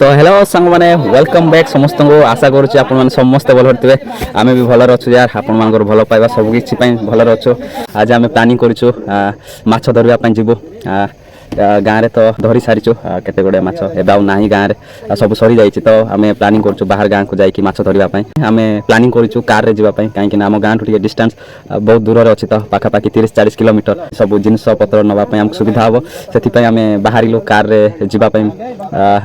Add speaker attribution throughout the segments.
Speaker 1: तो हेलो सांग मैंने वेलकम बैक समस्त को आशा करुच्ची आपण समस्ते भल थे आम भी भलर अच्छु यार आपण भल पाइबा सबकि भलर अच्छु। आज आम प्लानिंग करूँ माछ धरवाई जीवु गाँव तो धरी सारीचु केते गुड़े माछ एवं ना गाँव में सब सरी जाइए तो आम प्लानिंग करूँ बाहर गाँव को जाकि माछ धरवाई आम प्लानिंग करूँ कार रे जावाई कहीं आम गाँव ठूँ डिस्टेंस बहुत दूर अच्छी तो पाखापाखि 30-40 किलोमीटर सब जिनस पत्र नापी आमको सुविधा हम से आम बाहर कार रे जावाई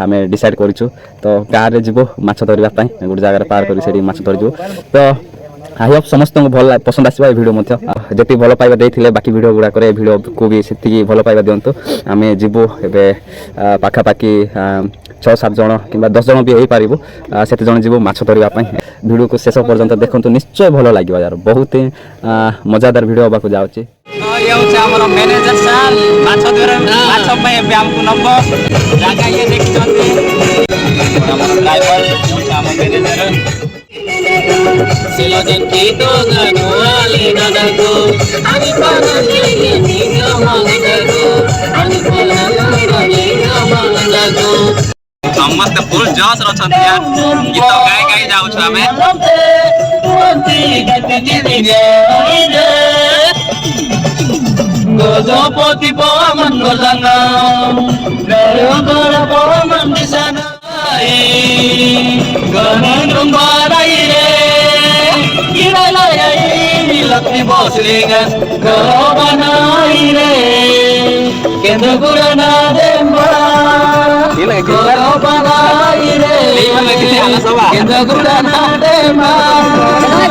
Speaker 1: आम डिसाइड करूँ तो कार रे जीवु माछ धरवाई गोटे जगह पार कर माछ धरजु तो आई होप समस्त भल पसंद आसवा भिडियो जी भल पाइबा देते बाकी भिडियो गुड़ाक भिडियो को भी से भल पाइबा दिंतु आम जीवु ए पाखापाखि 6-7 जन कि 10 जन भी हो पारू से जन जीवु माछ धरवाई भिडियो को शेष पर्यंत देखते निश्चय भल लगे यार बहुत ही मजादार भिडियो होगा जाऊँगी।
Speaker 2: समस्त फुल जोश रछन यार गीत गाय गाय जाउ छ हमें गजपति पवन गजंगा गरगर पवन दिशना गणन बाराई रे किरालाई लक्ष्मी बसलिंग घर बनाई रे केंद्र गुरना देवा घर बनाई रे केंद्र गुरना देवा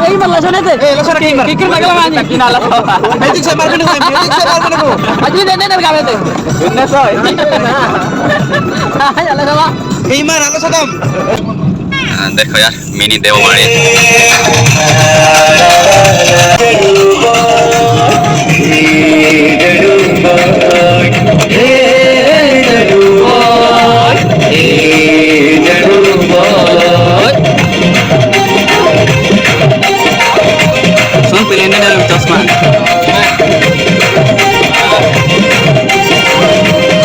Speaker 2: कहीं मल्ला सुने थे ए लसर कहीं मर किकर मगला मान किना लसो मैजिक से मार को अजी दे गावे थे सुनने सो हां चला चला कहीं मार आलो सदम देखो यार मिनी देवमाली सुन पिलेने डाल चश्मा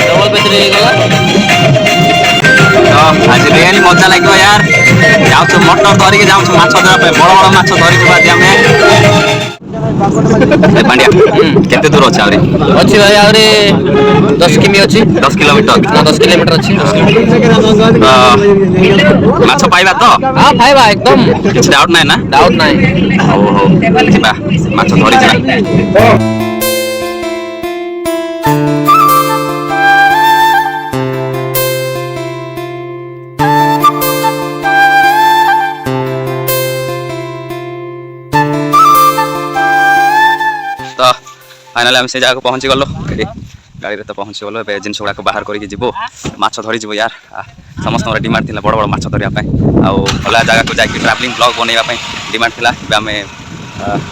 Speaker 2: डबल बैटरी गला आज रियली मजा लगे यार जाऊ मटर धरिक जाऊ माछ धरा बड़ बड़ माछ धरी पांड्या केते दूर अच्छे अच्छी भाई आहरी 10 किमी अच्छी 10 किलोमीटर 10 किलोमीटर अच्छी माछ पाइबा तो हाँ पाइबा एकदम कुछ डाउट नहीं ना डाउट नहीं हो हो जीवा माछ धरी जीवा फाइनाली आम से जगह पहुँची गलो गाड़ी रे तो पहुँची गलो जिन गुड़ाक बाहर करके जीवु माछ धरी जीवु यार समस्त डिमांड थी बड़ बड़ माछ धरवाई आला जगह को जाकि ट्रावेलिंग ब्लॉग बनवाई डिमांड थी आम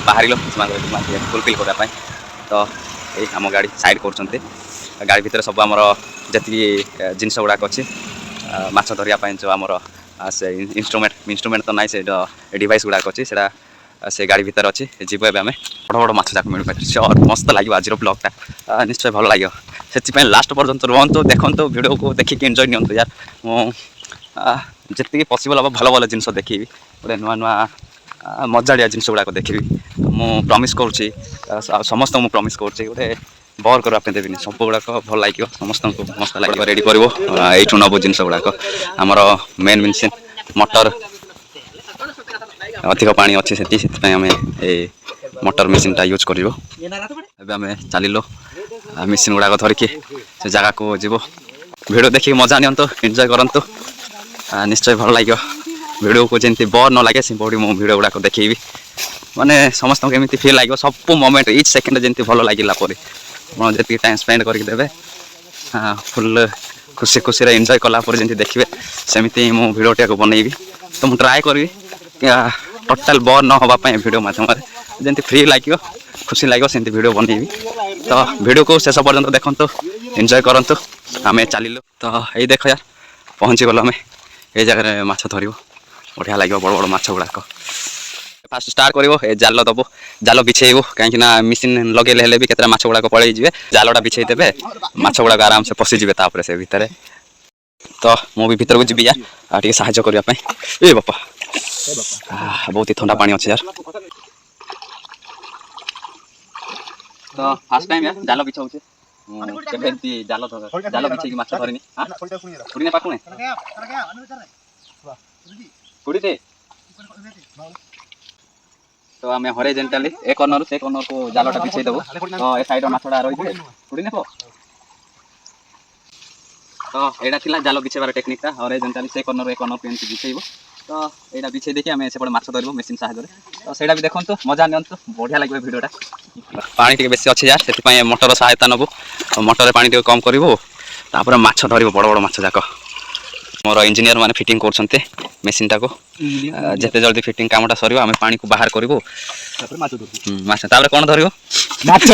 Speaker 2: बाहर फुलफिल करने तो ये आम गाड़ी साइड कर गाड़ी भितर सब आमर जी जिनस गुड़ाक अच्छी माछ धरवाई जो आमर से इंस्ट्रुमेंट तो नाई से डिवाइस गुड़ाक अच्छी से गाड़ी भीतर अच्छी जीव ए आम बड़ बड़ माछ जाक मिल पारे और मस्त लगे आज ब्लॉगटा निश्चय भल लगे से लास्ट पर्यंत रुहतु देखो वीडियो को देखिए एंजॉय नियंतु यार मुझे पॉसिबल हम भल भल जिन देखी गोटे नुआ नुआ मजाड़िया जिन गुड़ाक देखी मु प्रमिश करुँची समस्त मुझे प्रमिश करुँची गोटे बर करवाई देवी सब गुड़ाक भल लगे समस्त मस्त लगे रेडी कर यू नबू जिन गुड़ाक आमर मेन मिशन मटर अधिक पानी अच्छे से आम ये मोटर मेसीन टा यूज कर चलो मेसीन गुड़ाक धरिकी से जगह को जीव वीडियो देखिए मजा नियंतु एंजॉय करंतु निश्चय भल लगे वीडियो को जमी बोर न लगे से बड़ी मो वीडियो गुड़ाक देखी माने समस्त को एमती फील लगे सब मोमेंट इच सेकेंड जमी भल लगे जी टाइम स्पेंड करदे फुल खुशी खुशी एंजॉय कलापर जमी देखिए सेमती मो वीडियोटा को बनईबी तो मुझे ट्राए करी टोटाल बोर न होगापाई वीडियो मध्यम जमी फ्री लगे खुशी लगे सेमती वीडियो बनईबी तो वीडियो को शेष पर्यंत देखो एंजॉय करंतु आम चलू तो ये देख यार पहुँची गल आम ये जगह माछ धर बढ़िया लगे बड़ बड़ माछ गुड़ाक फास्ट स्टार्ट कर जाल दबो जाल बिछेबू कहीं मिशन लगे भी केतरा माछ गुड़ाक पलि जाए जालटा बिछे देवे माछ गुड़ाक आराम से पशिजे से भितर तो मुझे भीतर को जी यार टे साहय करने ए बापा बहुत ही ठंडा पानी अच्छे यार। तो फास्ट टाइम यार जाल बिछाऊे जाल जाल बिछे माछ धरनी थोड़ी पाखु थोड़ी तो आम हॉरिजॉन्टली ए कॉर्नर से कॉर्नर को जालटा बिछे देबो तो ए साइड माछड़ा रही थोड़ी नेबो तो एटा थिला जाल बिछेबार टेक्निकटा हॉरिजॉन्टली से कॉर्नर ए कॉर्नर पे बिछेइबो तो एटा बिछे देखि आमे सेपटे माछ धरबो मेसिन सहायता तो सेटा भी देखंतु मजा नियंतु बढ़िया लागबे वीडियोटा। पानी टिके बेसी अछि यार सेति पय मोटर सहायता नबो मोटर पानी टिके कम करिवो तापर माछ धरिबो बड़ बड़ माछ जाक मोर इंजीनियर माने फिटिंग करछन्ते मेसिन टाको जेते जल्दी फिटिंग कामटा सरिबो आमे पानी को बाहर करिवो तापर माछ धरिबो माछ तापर कोन धरिबो माछ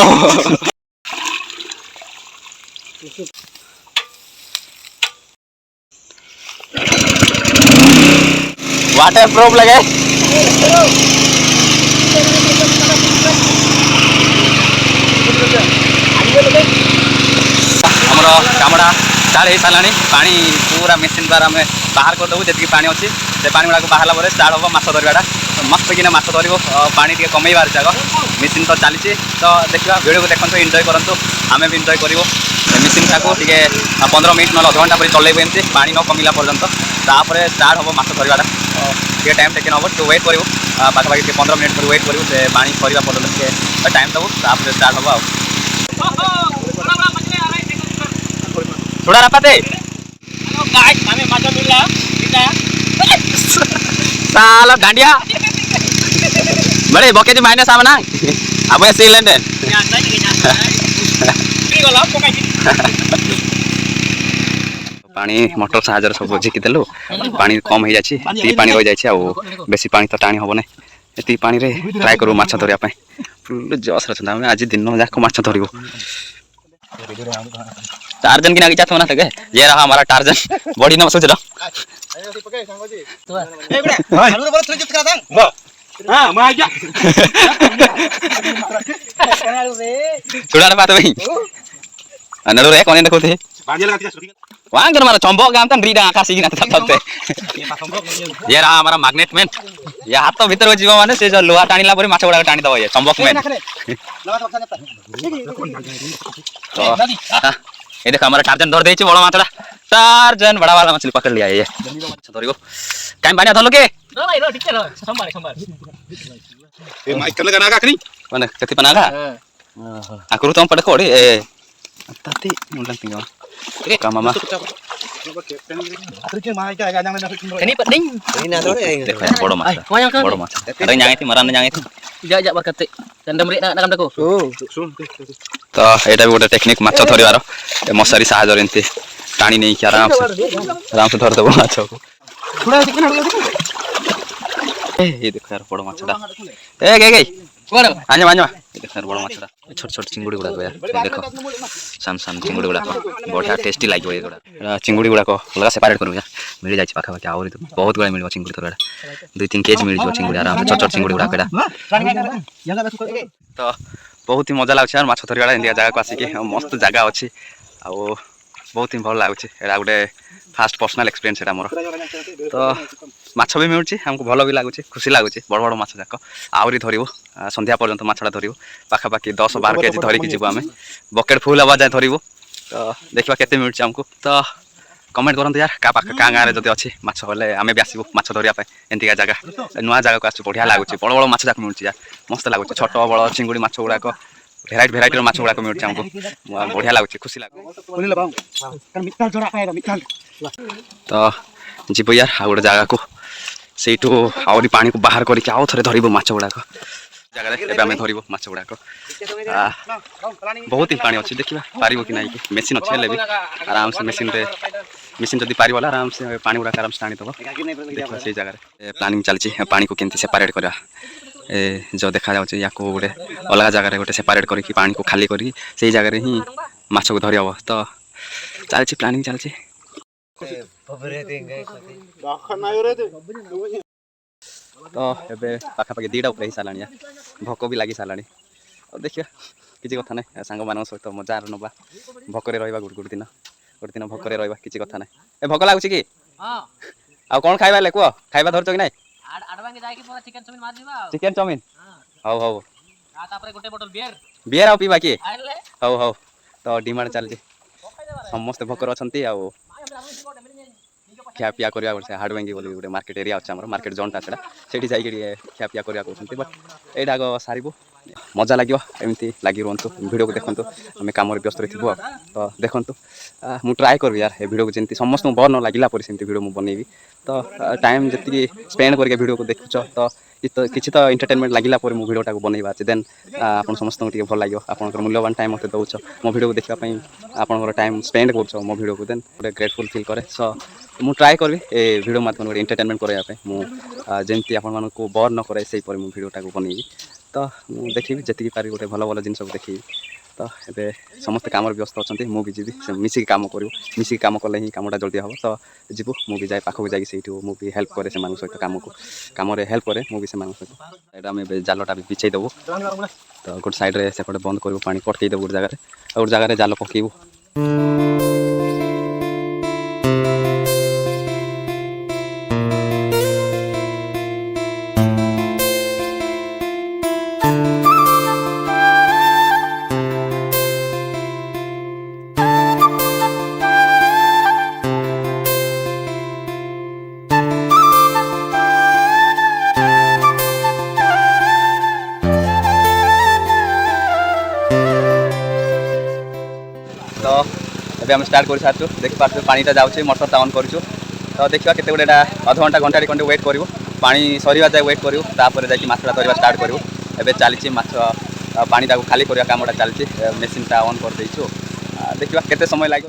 Speaker 2: वाटर प्रूफ लगे हमरो कामड़ा स्टार्ट हो सारा पानी पूरा मेसिन द्वारा आम बाहर करदेबू जी पानी अच्छी से पानी गुड़ा बाहर स्टार्ट हम माछ धरवाटा मस्त किना माछ धर पानी टे कमेबार जगह मेसिन तो चली तो देखा वीडियो को देखते एंजॉय करूँ आम भी एंजॉय कर मेसिन टाक 15 मिनट ना अध घंटा पर चलेबू एमती पानी न कमिला पर्यंत तापर स्टार्ट हम माछ धरवाटा टे टाइम टेकन हम तो वेट कर पाखापाखि 15 मिनट पर वेट करूँ से पानी सरिया पर्यंत टाइम देवु तापर स्टार्ट हम थोड़ा रापाते साला डांडिया बड़े बके माइनस आम ना अब सिलेंड पानी मोटर साहाଯ୍य सब झिकीदेलु पानी कम हो जाए पानी रही जाए बेसी पानी तो टाणी हम ये पानी रे ट्राए करूँ माछ धरने फुल जस रही आज दिन जाक माछ धरबू टार्जन की नागी चाहते ना थे ये रहा हमारा टार्जन बॉडी ना सोच रहा छुड़ा बात भाई नडू रे कौन देखो थे वहां कर हमारा चंबो गाम तन रीडा आकाशी ना थपते ये रहा हमारा मैग्नेट मैन ये हाथ तो भीतर जीव माने से जो लोहा टाणीला परे माछ गुडा टाणी दबो ये चंबक मैन तो ये देखो हमारा टार्जन धर देछि बड़ माछड़ा टार्जन बड़ा वाला मछली पकड़ लिया ये धरिगो काई बानिया धरलो के रो भाई रो ठीक है संभार ए माइक कने गना काकनी कोने कथि पनागा आकरू तुम पड़े कोड़ी ए ताती मुंडन तिंगा ए का मामा ini penting ini ada देखो बड़ माछ अरे जांगे थी मरान जांगे थी जा जा बरकते डंडम रे ना काम देखो तो एटा भी गोटे टेक्निक माछ धरिवार मशारी साहाय्य एंती टाणी नहीं कि आराम से धर देबो माछ को ये देखो यार बड़ माछटा ए गे गे कोन आजा आजा देखो यार बड़ माछटा छोट छोट चिंगुड़ी गुडा यार देखो सान सान चिंगुड़ी गुडा बढ़िया टेस्टी लागियो ये गुडा चिंगुड़ी गुडा को अलग सेपरेट करू यार मिल जाय पाखा पाखा आउरी तो बहुत गुडा मिलबो चिंगुड़ी तोरा 2-3 केजी मिल जो चिंगुड़ी आराम से छोट छोट चिंगुड़ी गुडा केडा तो बहुत ही मजा लागछ यार माछ धरिवाला इंडिया जगह को आसी के मस्त जगह अछि आ बहुत ही भल लागछ एडा गुडे फास्ट पर्सनल एक्सपीरियंस एटा मोर तो माछ भी मिलुछि हमको भल भी लागुछि खुशी लागुछि बड़ बड़ माछ जाक आउरी धरिबो संध्या पर्यंत माछड़ा धरिबो पाखापाखि 10-12 केजी धरिकी जीवो आमे बकेट फुल हवा जाए धरिबो तो देखबा केते मिलुछि हमको तो कमेंट करंतु यार का पाखा का गाँव जदि अच्छी माछ हेल्ले आमे भी आसबू माछ धरिया एंतिका जगह नुआ जगह को आसु बढ़िया लगुच बड़ बड़ माछ जाक मिलुछि यार मस्त लगुच छोट बड़ चिंगुड़ी माछ गुड़ाक भेराइटी माछ गुड़ाक मिलुछि हमको बढ़िया लगुच खुशी लाग तो जीव यार आ गोटे जगह को सेठू आहरी पानी को बाहर करके आउ थे धरब माछ गुड़ाक जगह आम धरब माछ गुड़ाक बहुत ही पानी अच्छी देखा पार कि ना मेसीन अच्छे भी आराम से मेसीन जब पार आराम से पानी गुड़ाक आराम से टाणीदब देखा से जगह प्लानिंग चलती पानी को केमती सेपारेट करा जो देखा जाऊँ या गोटे अलग जगह गोटे सेपारेट करके पानी को खाली कर जगह ही माछ को धरी हम तो चलती प्लानिंग चलती तो ये पाखापाखि 2टा उपर सारा भोक भी लगी सारा और देखिए किसी कथा ना सांग मान सहित मजा ना भोकरे रहा गोटे गोटे दिन ଗୋଟେ ଦିନ ଭୋକରେ ରହିବା କିଛି କଥା ନାହିଁ। ଏ ଭୋକ ଲାଗୁଛି କି? ଆଉ କ'ଣ ଖାଇବା ହେଲେ କୁହ, ଖାଇବା ଧରିଛ କି ନାଇଁ? ଚିକେନ ଚାଉମିନ ହଉ ହଉ। ବିୟର ଆଉ ପିଇବା କି? ହଉ ହଉ। ତ ଡିମାଣ୍ଡ ଚାଲିଛି, ସମସ୍ତେ ଭୋକରେ ଅଛନ୍ତି ଆଉ ଖିଆପିଆ କରିବା ଗୋଟେ ହାଡ଼ଭେଙ୍ଗି ବୋଲି ଗୋଟେ ମାର୍କେଟ ଏରିଆ ଅଛି ଆମର, ମାର୍କେଟ ଜୋନ୍ଟା ସେଇଟା, ସେଇଠି ଯାଇକି ଟିକେ ଖିଆପିଆ କରିବା କହୁଛନ୍ତି। ବଟ୍ ଏଇଟା ଆଗ ସାରିବୁ, ମଜା ଲାଗିବ, ଏମିତି ଲାଗି ରୁହନ୍ତୁ, ଭିଡ଼ିଓକୁ ଦେଖନ୍ତୁ। ଆମେ କାମରେ ବ୍ୟସ୍ତରେ ଥିବୁ ଆଉ ତ ଦେଖନ୍ତୁ। ମୁଁ ଟ୍ରାଏ କରିବି ୟାର ଏ ଭିଡ଼ିଓକୁ ଯେମିତି ସମସ୍ତଙ୍କୁ ବୋର୍ ନ ଲାଗିଲା ପରେ ସେମିତି ଭିଡ଼ିଓ ମୁଁ ବନେଇବି। ତ ଟାଇମ୍ ଯେତିକି ସ୍ପେଣ୍ଡ କରିକି ଭିଡ଼ିଓକୁ ଦେଖୁଛ ତ କିଛି ତ ଏଣ୍ଟରଟେନମେଣ୍ଟ ଲାଗିଲା ପରେ ମୁଁ ଭିଡ଼ିଓଟାକୁ ବନେଇବା ଅଛି। ଦେନ୍ ଆପଣ ସମସ୍ତଙ୍କୁ ଟିକେ ଭଲ ଲାଗିବ। ଆପଣଙ୍କର ମୂଲ୍ୟବାନ ଟାଇମ୍ ମୋତେ ଦେଉଛ ମୋ ଭିଡ଼ିଓକୁ ଦେଖିବା ପାଇଁ, ଆପଣଙ୍କର ଟାଇମ୍ ସ୍ପେଣ୍ଡ କରୁଛ ମୋ ଭିଡ଼ିଓକୁ, ଦେନ୍ ଗୋଟେ ଗ୍ରେଟଫୁଲ୍ ଫିଲ୍ କରେ। ସୋ ମୁଁ ଟ୍ରାଏ କରିବି ଏ ଭିଡ଼ିଓ ମାଧ୍ୟମରେ ଗୋଟେ ଏଣ୍ଟରଟେନମେଣ୍ଟ କରିବା ପାଇଁ। ମୁଁ ଯେମିତି ଆପଣମାନଙ୍କୁ ବୋର୍ ନ କରେ ସେହିପରି ମୁଁ ଭିଡ଼ିଓଟାକୁ ବନେଇବି। ତ ମୁଁ ଦେଖିବି ଯେତିକି ପାରିବି ଗୋଟେ ଭଲ ଭଲ ଜିନିଷକୁ ଦେଖିବି। ତ ଏବେ ସମସ୍ତେ କାମରେ ବ୍ୟସ୍ତ ଅଛନ୍ତି, ମୁଁ ବି ଯିବି, ମିଶିକି କାମ କରିବୁ। ମିଶିକି କାମ କଲେ ହିଁ କାମଟା ଜଲ୍ଦି ହେବ। ତ ଯିବୁ, ମୁଁ ବି ଯାଏ ପାଖକୁ ଯାଇକି ସେଇଠୁ ମୁଁ ବି ହେଲ୍ପ କରେ ସେମାନଙ୍କ ସହିତ, କାମରେ ହେଲ୍ପ କରେ ମୁଁ ବି ସେମାନଙ୍କ ସହିତ। ଏଇଟା ଆମେ ଏବେ ଜାଲଟା ବି ବିଛେଇ ଦେବୁ। ତ ଗୋଟେ ସାଇଡ଼୍ରେ ସେପଟେ ବନ୍ଦ କରିବୁ, ପାଣି ପଟକେଇ ଦେବୁ ଗୋଟେ ଜାଗାରେ, ଆଉ ଗୋଟେ ଜାଗାରେ ଜାଲ ପକେଇବୁ। ତ ଏବେ ଆମେ ଷ୍ଟାର୍ଟ କରିସାରିଛୁ, ଦେଖିପାରୁଛୁ ପାଣିଟା ଯାଉଛି, ମଟରଟା ଅନ୍ କରିଛୁ। ତ ଦେଖିବା କେତେ ଗୁଟେ ଏଇଟା ଅଧଘଣ୍ଟା ଘଣ୍ଟାଟେ ଖଣ୍ଡେ ୱେଟ୍ କରିବୁ, ପାଣି ସରିବା ଯାଏ ୱେଟ୍ କରିବୁ, ତାପରେ ଯାଇକି ମାଛଟା ଧରିବା ଷ୍ଟାର୍ଟ କରିବୁ। ଏବେ ଚାଲିଛି ମାଛ ପାଣିଟାକୁ ଖାଲି କରିବା କାମଟା ଚାଲିଛି, ମେସିନ୍ଟା ଅନ୍ କରିଦେଇଛୁ। ଦେଖିବା କେତେ ସମୟ ଲାଗିବ।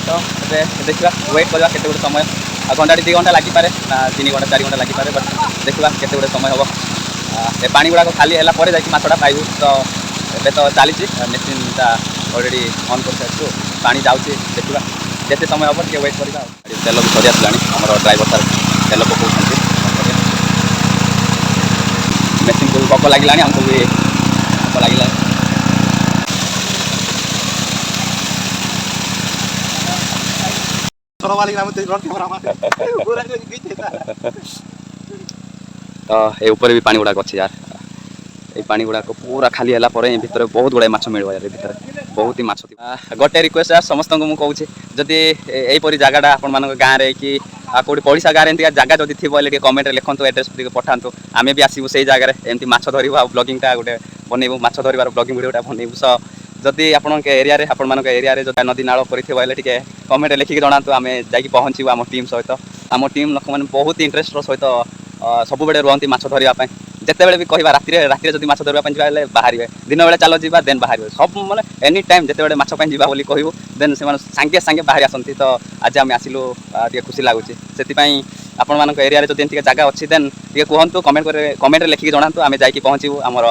Speaker 2: ତ ଏବେ ଦେଖିବା ୱେଟ୍ କରିବା କେତେ ଗୁଟେ ସମୟ, ଆଉ ଘଣ୍ଟାଟି 2 ଘଣ୍ଟା ଲାଗିପାରେ ନା 3 ଘଣ୍ଟା 4 ଘଣ୍ଟା ଲାଗିପାରେ। ବଟ୍ ଦେଖିବା କେତେ ଗୁଟେ ସମୟ ହେବ। ଏ ପାଣି ଗୁଡ଼ାକ ଖାଲି ହେଲା ପରେ ଯାଇକି ମାଛଟା ପାଇବୁ। ତ ଏବେ ତ ଚାଲିଛି, ମେସିନ୍ଟା ଅଲରେଡ଼ି ଅନ୍ କରିସାରିଛୁ, ପାଣି ଯାଉଛି, ଦେଖିବା କେତେ ସମୟ ହେବ, ଟିକେ ୱେଟ୍ କରିବା। ଆଉ ତେଲ ବି ସରି ଆସିଲାଣି, ଆମର ଡ୍ରାଇଭର ସାର୍ ତେଲ ପକାଉଛନ୍ତି। ମେସିନ୍କୁ ବି ଭୋକ ଲାଗିଲାଣି, ଆମକୁ ବି ଭୋକ ଲାଗିଲାଣି। ତ ଏ ଉପରେ ବି ପାଣି ଗୁଡ଼ାକ ଅଛି ୟାର। এই ପାଣି ଗୁଡ଼ାକ ପୁରା ଖାଲି ହେଲା ପରେ ଏ ଭିତରେ ବହୁତ ଗୁଡ଼ାଏ ମାଛ ମିଳିବ ୟାର, ଏ ଭିତରେ ବହୁତ ହି ମାଛ ଥିବ। ଗୋଟେ ରିକ୍ୱେଷ୍ଟ ୟାର ସମସ୍ତଙ୍କୁ ମୁଁ କହୁଛି, ଯଦି ଏଇପରି ଜାଗାଟା ଆପଣମାନଙ୍କ ଗାଁରେ କି କେଉଁଠି ପଡ଼ିଶା ଗାଁରେ ଏମିତି ଜାଗା ଯଦି ଥିବ ହେଲେ ଟିକେ କମେଣ୍ଟରେ ଲେଖନ୍ତୁ, ଆଡ୍ରେସ୍ ଟିକେ ପଠାନ୍ତୁ। ଆମେ ବି ଆସିବୁ ସେଇ ଜାଗାରେ ଏମିତି ମାଛ ଧରିବୁ, ଆଉ ବ୍ଲଗିଂଟା ଗୋଟେ ବନେଇବୁ, ମାଛ ଧରିବାର ବ୍ଲଗିଂ ଭିଡ଼ିଓଟା ବନେଇବୁ। ସୋ ଯଦି ଆପଣଙ୍କ ଏରିଆରେ ଯଦି ନଦୀ ନାଳ କରିଥିବ ହେଲେ ଟିକେ କମେଣ୍ଟରେ ଲେଖିକି ଜଣାନ୍ତୁ, ଆମେ ଯାଇକି ପହଞ୍ଚିବୁ ଆମ ଟିମ୍ ସହିତ। ଆମ ଟିମ୍ ଲୋକମାନେ ବହୁତ ଇଣ୍ଟରେଷ୍ଟର ସହିତ ସବୁବେଳେ ରୁହନ୍ତି ମାଛ ଧରିବା ପାଇଁ। ଯେତେବେଳେ ବି କହିବା ରାତିରେ ଯଦି ମାଛ ଧରିବା ପାଇଁ ଯିବା ହେଲେ ବାହାରିବେ, ଦିନବେଳେ ଚାଲ ଯିବା, ଦେନ୍ ବାହାରିବେ। ସବୁ ମାନେ ଏନି ଟାଇମ୍ ଯେତେବେଳେ ମାଛ ପାଇଁ ଯିବା ବୋଲି କହିବୁ, ଦେନ୍ ସେମାନେ ସାଙ୍ଗେ ସାଙ୍ଗେ ବାହାରି ଆସନ୍ତି। ତ ଆଜି ଆମେ ଆସିଲୁ, ଟିକେ ଖୁସି ଲାଗୁଛି। ସେଥିପାଇଁ ଆପଣମାନଙ୍କ ଏରିଆରେ ଯଦି ଏମିତିକା ଜାଗା ଅଛି ଦେନ୍ ଟିକେ କୁହନ୍ତୁ, କମେଣ୍ଟରେ ଲେଖିକି ଜଣାନ୍ତୁ, ଆମେ ଯାଇକି ପହଞ୍ଚିବୁ, ଆମର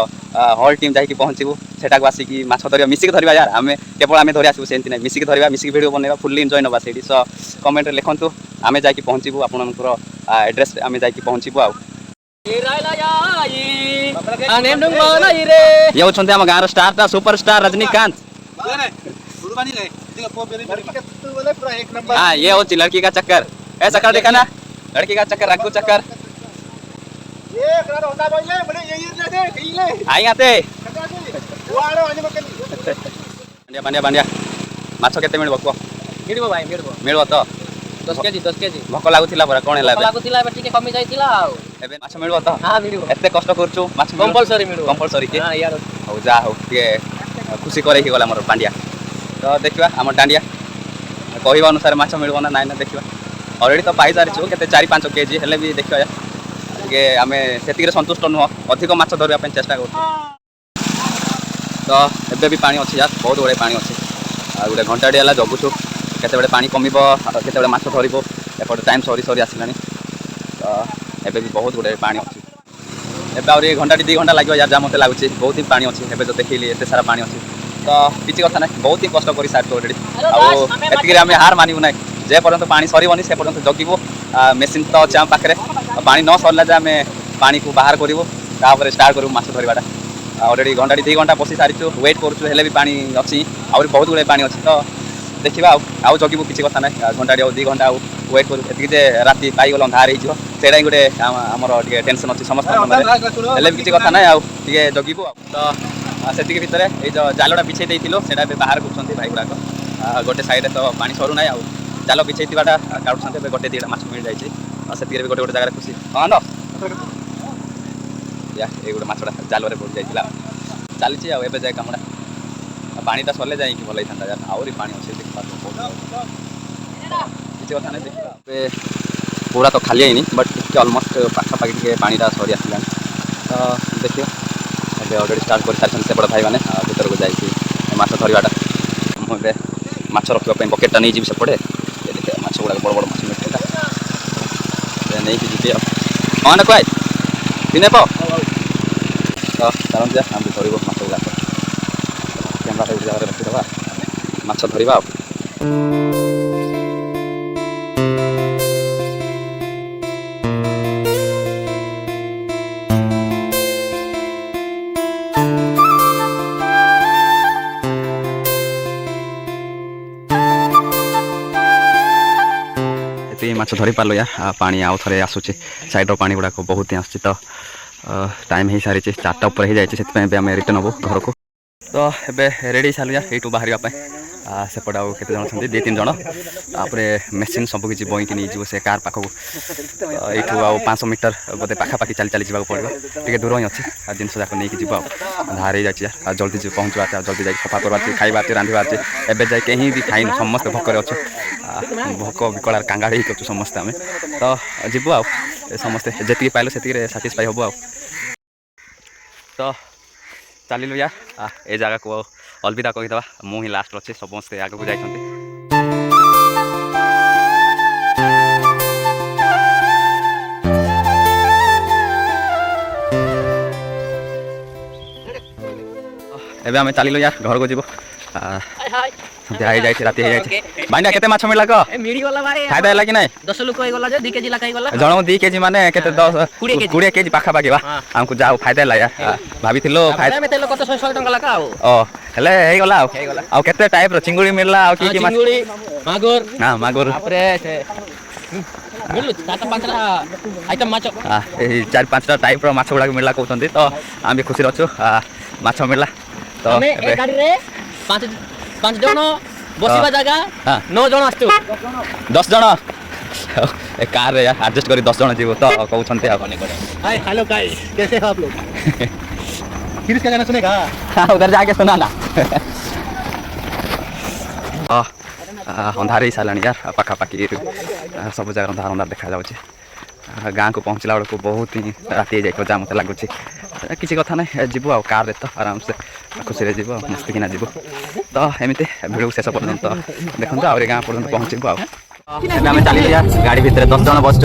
Speaker 2: ହୋଲ୍ ଟିମ୍ ଯାଇକି ପହଞ୍ଚିବୁ ସେଟାକୁ ଆସିକି ମାଛ ଧରିବା, ମିଶିକି ଧରିବା ୟାର। ଆମେ କେବଳ ଆମେ ଧରି ଆସିବୁ ସେମିତି ନାହିଁ, ମିଶିକି ଧରିବା, ମିଶିକି ଭିଡ଼ିଓ ବନେଇବା, ଫୁଲ୍ଲି ଏନ୍ଜୟ ନେବା ସେଇଠି। ସୋ କମେଣ୍ଟରେ ଲେଖନ୍ତୁ, ଆମେ ଯାଇକି ପହଞ୍ଚିବୁ, ଆପଣଙ୍କର ଆଡ୍ରେସ୍ରେ ଆମେ ଯାଇକି ପହଞ୍ଚିବୁ। ଆଉ ଇଏ ହେଉଛନ୍ତି ଆମ ଗାଁର ଷ୍ଟାର୍ଟା, ସୁପରଷ୍ଟାର ରଜनीकांत। हाँ ये होती लड़की का चक्कर, ऐसा कर देखा ना, लड़की का चक्कर, रघु चक्कर आई आते बांडिया बांडिया माछ केते मिलबो को मिलबो भाई मिलबो तो 10 केजी भोक लागुथिला परा कोन हैला लागुथिला बे टिके कमी जाइथिला आ एबे माछ मिलबो तो हां मिलबो एते कष्ट करछु माछ कंपलसरी के हां यार हो जा हो के खुशी करे ही गला हमर पांडिया। तो देखिबा हमर डांडिया कहवा अनुसार माछ मिलबो ना नाइ ना देखिबा। ऑलरेडी तो पाई सारिछु केते 4-5 केजी हेले भी देखिबा के आमे सेतिके संतुष्ट नुह, अधिक माछ धरबा ପାଇଁ चेष्टा करू। तो एबे भी पानी अच्छी यार, बहुत गुड़े पानी अच्छी। गोटे घंटाटी है जगुछु केते पानी कमिबो, केते माछ धरिबो, एपटे टाइम सरी आसिलानी। तो एबे भी बहुत गुड़े पानी अच्छी। एबे आउरी घंटाटी 2 घंटा लगे यार, जहाँ मत लगुच बहुत ही पानी अच्छी। एबे जो देखिली एते सारा पानी अच्छी, तो किसी कथा ना, बहुत ही कष्ट कर सारी ऑलरेडी। आम हार मानू ना, जे पर्यंत पानी सरबनी से पर्यंत जगिबो। मेसीन तो अच्छे आम पाखे, पानी न सरला जे आम पानी को बाहर करूँ तापर स्टार्ट करूँ माछ धरवाटा अलरेडी घंटा 2 घंटा बसी सारी वेट करूँ हेल्ले भी पानी अच्छी आहरी बहुत गुड़े पानी अच्छी तो देखा आउ जगू किसी कथा ना घंटा 2 घंटा वेट करूँ ये राति पाईगल अंधार होटा गोटे आमर टे टेंशन अच्छी समस्त हेल्ले भी किसी कथा ना आगे जगू तो से भितर ये जो जालटा बिछे देते बाहर कर भाई गुड़ाक गोटे साइड तो पानी सरू ना जाल बिछेटा काटुँच गोटे 2टा माछ मिल जाए से भी गोटे गोटे जगह खुशी हाँ न ये गोटे मछड़ा जाल पड़ जाइला चली जाए कमटा पानीटा सरले जाए भल होता यार आहरी पानी अच्छे किसी कथा नहीं देखिए पूरा तो खाली है बट टे अलमोस्ट पाखापाखि पानीटा सरी आसला तो देखिए ଏବେ ଅଲରେଡ଼ି ଷ୍ଟାର୍ଟ କରିସାରିଛନ୍ତି ସେପଟ ଭାଇମାନେ ଭିତରକୁ ଯାଇକି ମାଛ ଧରିବାଟା ମୁଁ ଏବେ ମାଛ ରଖିବା ପାଇଁ ବକେଟ୍ଟା ନେଇଯିବି ସେପଟେ ଦେଖିବା ମାଛ ଗୁଡ଼ାକ ବଡ଼ ବଡ଼ ମାଛ ମିଳିଥିଲା ନେଇକି ଯିବି ଆଉ ହଁ ନା କୁଆଏ ଦିନେ ପ ତ ଚାଲନ୍ତୁ ଆମେ ଧରିବ ମାଛ ଗୁଡ଼ାକ କ୍ୟାମେରା ଗୋଟେ ଜାଗାରେ ରଖିଦେବା ମାଛ ଧରିବା ଆଉ माछ धरी पार्ल यार पानी आउ थे आसूँ साइड्र पानी गुड़ाक बहुत ही आसूँ तो टाइम हो सारी 4टा ऊपर हो जाए आम रिटर्न हबू घर को तो ये रेडी सारू यार यू बाहर सेपट आउ के जन अच्छा 2-3 जन तापर मेसीन सबकि बईक नहीं जीव से कार पाखक यू आउ 500 मीटर बोधे पाखापाखि चली चली जावाक पड़ो टे दूर ही अच्छी जिनस जाक नहीं जीव धार हो जाए जल्दी पहुँचवा जल्दी जाए सफा करवा खावा रांधवा एवं जाए कहीं भी खाइन समस्त भोकर अच्छे भोक विकलार कांगाड़ी कर समस्ते आम तो जीवु आ समस्ते जी पाइल से साटिस्फाई हबू आ तो चलू यार ए जगह को अलविदा कहीदे मुझे लास्ट अच्छे समस्ते आगे जाइए एबे आम चलिलु यार घर को जीव जाए राति भाईना केते माछ मिला को फायदा है कि नहीं
Speaker 3: 10 लोक गला जे 2 केजी लाखाई गला
Speaker 2: जण 2 केजी माने केते 10 20 केजी पाखा पाखी बा हमको जाओ फायदा है यार भाभी थिलो
Speaker 3: फायदा में तेल कत 100 टंका लाका
Speaker 2: ओ हेले हे गला आ केते टाइप रो चिंगुड़ी मिलला आ की माछ
Speaker 3: चिंगुड़ी मागुर
Speaker 2: हां मागुर
Speaker 3: आपरे से मिलु 4-5टा आइटम माछ
Speaker 2: हां 4-5टा टाइप रो माछ गुडा मिलला कहउतंती तो हम भी खुशी रहछु माछ मिलला तो
Speaker 3: हमें एक गाड़ी रे 5 जन बसिबा जगह 9 जन आस्तु
Speaker 2: 10 जन ए कार रे यार एडजस्ट करी 10 जन जीवो तो कहउछंती आ
Speaker 3: हाय हेलो गाइस कैसे हो आप लोग किरिस का गाना सुनेगा
Speaker 2: हां उधर जाके सुना ना अंधार ही सालानी यार पाखापाखि सब जगह अंधार अंधार देखा जाऊँ गाँ को पहुँचला बेलू बहुत ही राति जाए जहाँ मत लगुच किसी कथा ना जीवु आ कार तो आराम से खुशी जीव मस्ती किना जीव तो एमती भिडियो शेष पर्यंत देखो आगे गाँ पर्यंत पहुँचबू आम चलिए यार गाड़ी भितर 10 जन बस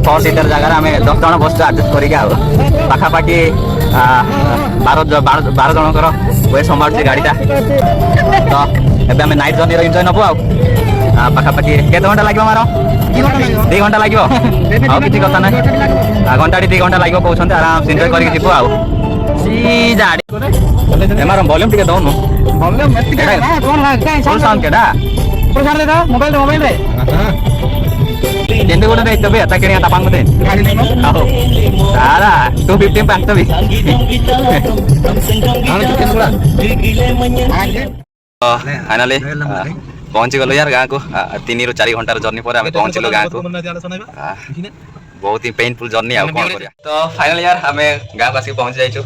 Speaker 2: 6 सीटर जगह आम 10 जन बस आडजस्ट करके पाखापाखि 12 जनकर वे संभालुचे गाड़ीटा तो एबे आम नाइट जर्नी एंजॉय नबू आ पाखापाखि केते घंटा लगे मार 2 घंटा लगे आ किसी कथा ना घंटा 2 घंटा लगे कहते आराम से एंजॉय करके जीव आ एमार वॉल्यूम टिके दउनु फुल साउंड केडा मोबाइल रे केंदे गोटे दे तबे आता केणी आता पांगते आओ सारा 250 पांगतबी फाइनली पहुंची गलो यार गाँ को 3 ରୁ 4 घंटार जर्नी पर आम पहुंचलो गाँ को बहुत ही पेनफुल जर्नी आ कौन करिया तो फाइनली यार आम गाँ को आसिक पहुंच जाइछु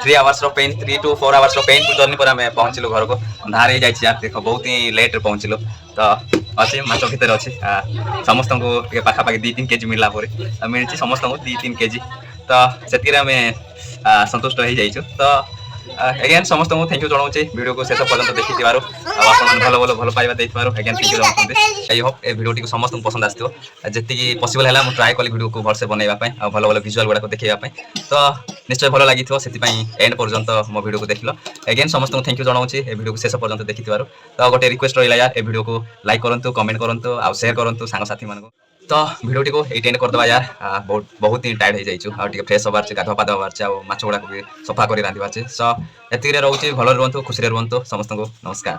Speaker 2: 3 आवर्स रो पेन 3 to 4 आवर्स रो पेनफुल जर्नी पर आम पहुंचलो घर को अंधार हो जाइछि यार देखो बहुत ही लेट रे पहुंचलो तो अच्छे माछ भितर अच्छे समस्त को पाखापाखि 2-3 केजी मिलला पर मिली समस्त 2-3 केजी तो से आम संतुष्ट हो जाइछु तो अगेन समस्त को थैंक यू जनाऊे वीडियो को शेष पर्यंत देखी भल भल भल पाइबा अगेन थैंक यू जनाऊँ आई होप ए वीडियो समस्त पसंद आसो जी पॉसिबल है मुझे ट्राए कली वीडियो को भलसे बनवाई भल भल विजुआल गुड़ाक देखापी तो निश्चय भल लगी से एंड पर्यंत मो वीडियो को देख लो अगेन समस्त को थैंक यू जनाऊे ए वीडियो को शेष पर्यंत देखी तो गोटे रिक्वेस्ट रहा यार ए वीडियो को लाइक करूँ कमेंट करूँ आ शेयर करूँ सांगसाथी मान तो भिडियोटी को ये एंड करदे यार बहुत ही टायर्ड हो जाइछु आ टिके फ्रेश होबार गाधुआ पाधुआ होबार आ माछ गुड़ा को भी सफा कर रांधिबार सो एतिक रोचे भल रुहतु खुशी रुहतु समस्त को नमस्कार।